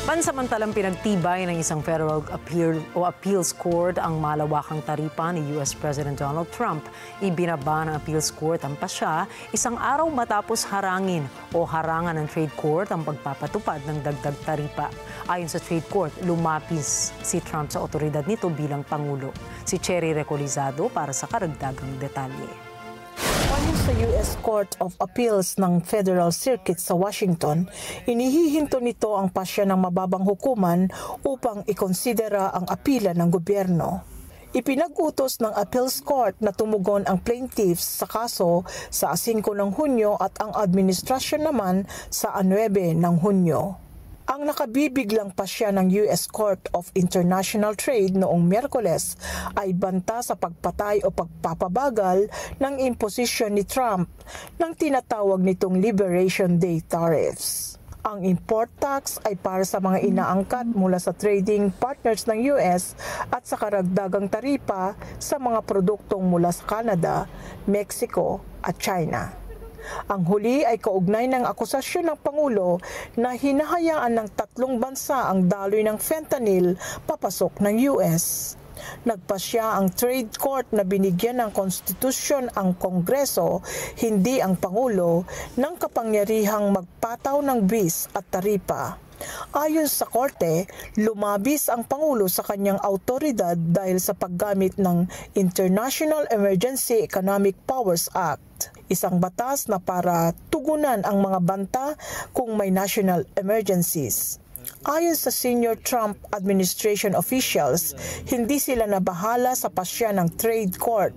Pansamantalang pinagtibay ng isang federal appeals court ang malawakang taripa ni US President Donald Trump. Ibinaba ng appeals court ang pasya isang araw matapos harangin o harangan ng trade court ang pagpapatupad ng dagdag taripa. Ayon sa trade court, lumapis si Trump sa otoridad nito bilang Pangulo. Si Cherry Recolizado para sa karagdagang detalye. Ayon sa U.S. Court of Appeals ng Federal Circuit sa Washington, inihihinto nito ang pasya ng mababang hukuman upang ikonsidera ang apila ng gobyerno. Ipinag-utos ng Appeals Court na tumugon ang plaintiffs sa kaso sa 5 ng Hunyo at ang administrasyon naman sa 9 ng Hunyo. Ang nakabibiglang pasya ng U.S. Court of International Trade noong Miyerkules ay banta sa pagpatay o pagpapabagal ng imposisyon ni Trump ng tinatawag nitong Liberation Day tariffs. Ang import tax ay para sa mga inaangkat mula sa trading partners ng US at sa karagdagang taripa sa mga produktong mula sa Canada, Mexico at China. Ang huli ay kaugnay ng akusasyon ng Pangulo na hinahayaan ng 3 bansa ang daloy ng fentanyl papasok ng US. Nagpasya ang trade court na binigyan ng konstitusyon ang Kongreso, hindi ang Pangulo, ng kapangyarihang magpataw ng buwis at taripa. Ayon sa korte, lumabis ang Pangulo sa kanyang autoridad dahil sa paggamit ng International Emergency Economic Powers Act, isang batas na para tugunan ang mga banta kung may national emergencies. Ayon sa senior Trump administration officials, hindi sila nabahala sa pasya ng trade court.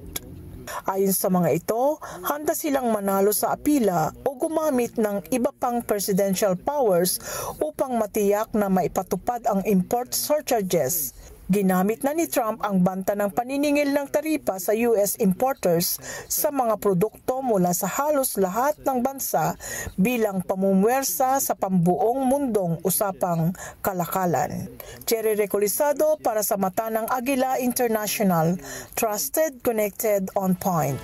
Ayon sa mga ito, handa silang manalo sa apila o gumamit ng iba pang presidential powers upang matiyak na maipatupad ang import surcharges. Ginamit na ni Trump ang banta ng paniningil ng taripa sa US importers sa mga produkto mula sa halos lahat ng bansa bilang pamumuwersa sa pambuong mundong usapang kalakalan. Cherry Recolizado para sa Mata ng Agila International, Trusted, Connected, On Point.